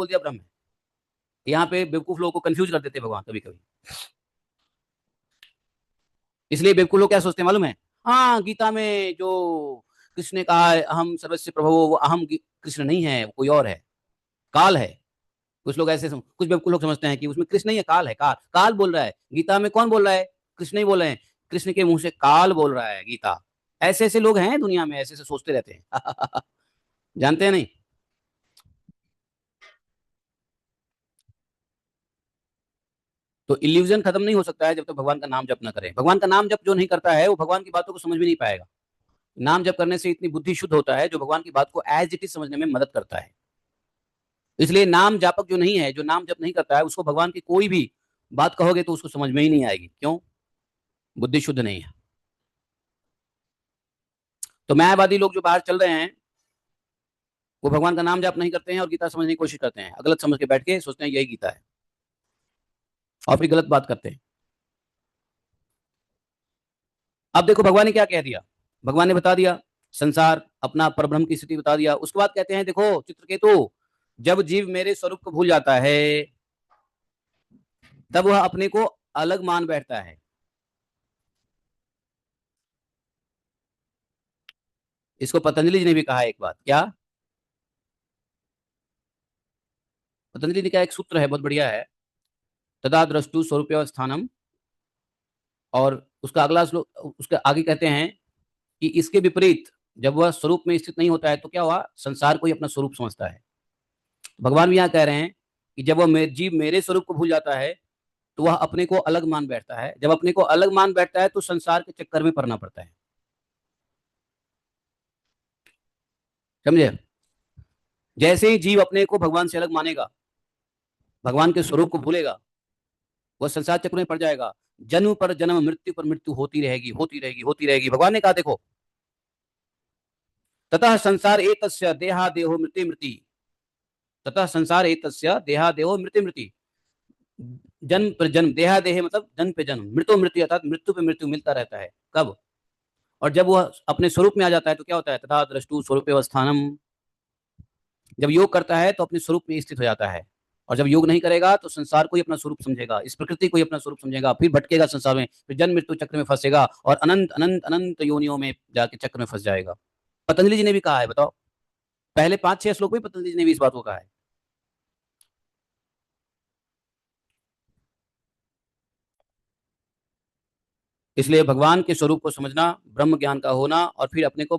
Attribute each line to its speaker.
Speaker 1: बोल दिया ब्रह्म है। यहाँ पे बेवकूफ लोगों को कंफ्यूज कर देते हैं भगवान कभी कभी। इसलिए बेवकूफ लोग क्या सोचते हैं मालूम है? हाँ, गीता में जो कृष्ण ने कहा है अहम सर्वस्य प्रभु, वो अहम कृष्ण नहीं है, वो कोई और है, काल है। कुछ लोग कुछ बेवकूफ लोग समझते हैं कि उसमें कृष्ण नहीं है, काल है। काल काल बोल रहा है गीता में। कौन बोल रहा है? कृष्ण नहीं बोल रहे हैं। कृष्ण के मुंह से काल बोल रहा है गीता। ऐसे ऐसे लोग हैं दुनिया में, ऐसे ऐसे सोचते रहते हैं। जानते हैं नहीं? तो इल्यूजन खत्म नहीं हो सकता है जब तक भगवान का नाम जप ना करें। भगवान का नाम जप जो नहीं करता है वो भगवान की बातों को समझ भी नहीं पाएगा। नाम जप करने से इतनी बुद्धि शुद्ध होता है जो भगवान की बात को एज इट इज समझने में मदद करता है। इसलिए नाम जापक जो नहीं है, जो नाम जप नहीं करता है, उसको भगवान की कोई भी बात कहोगे तो उसको समझ में ही नहीं आएगी। क्यों? बुद्धि शुद्ध नहीं है। तो मायावादी लोग जो बाहर चल रहे हैं वो भगवान का नाम जाप नहीं करते हैं और गीता समझने की कोशिश करते हैं। गलत समझ के बैठ के सोचते हैं यही गीता है, और फिर गलत बात करते हैं। अब देखो भगवान ने क्या कह दिया। भगवान ने बता दिया संसार अपना परब्रह्म की स्थिति बता दिया। उसके बाद कहते हैं देखो चित्रकेतु, जब जीव मेरे स्वरूप को भूल जाता है तब वह अपने को अलग मान बैठता है। इसको पतंजलि जी ने भी कहा है एक बात। क्या? पतंजलि जी का एक सूत्र है, बहुत बढ़िया है। तदा द्रष्टु स्वरूपस्थानम। और उसका अगला श्लोक, उसके आगे कहते हैं कि इसके विपरीत जब वह स्वरूप में स्थित नहीं होता है तो क्या हुआ? संसार को ही अपना स्वरूप समझता है। भगवान भी यहाँ कह रहे हैं कि जब वह जीव मेरे स्वरूप को भूल जाता है तो वह अपने को अलग मान बैठता है। जब अपने को अलग मान बैठता है तो संसार के चक्कर में पड़ना पड़ता है। समझे? जैसे ही जीव अपने को भगवान से अलग मानेगा, भगवान के स्वरूप को भूलेगा, वह संसार चक्र में पड़ जाएगा। जन्म पर जन्म, मृत्यु पर मृत्यु होती रहेगी, होती रहेगी, होती रहेगी। भगवान ने कहा देखो, ततः संसार एतस्य देहादेहो मृत्यु मृति। ततः संसार एतस्य देहादेहो मृत्यु मृति। जन्म पर जन्म, देहादेह मतलब जन्म पे जन्म, मृत्यु मृत्यु अर्थात मृत्यु पे मृत्यु मिलता रहता है। कब? और जब वह अपने स्वरूप में आ जाता है तो क्या होता है? तथा द्रष्टु स्वरूप अवस्थानम। जब योग करता है तो अपने स्वरूप में स्थित हो जाता है। और जब योग नहीं करेगा तो संसार को ही अपना स्वरूप समझेगा, इस प्रकृति को ही अपना स्वरूप समझेगा, फिर भटकेगा संसार में, फिर जन्म मृत्यु चक्र में फंसेगा और अनंत अनंत अनंत योनियों में जाके चक्र में फंस जाएगा। पतंजलि जी ने भी कहा है, बताओ। पहले 5-6 श्लोक में पतंजलि जी ने भी इस बात को कहा है। इसलिए भगवान के स्वरूप को समझना, ब्रह्म ज्ञान का होना, और फिर अपने को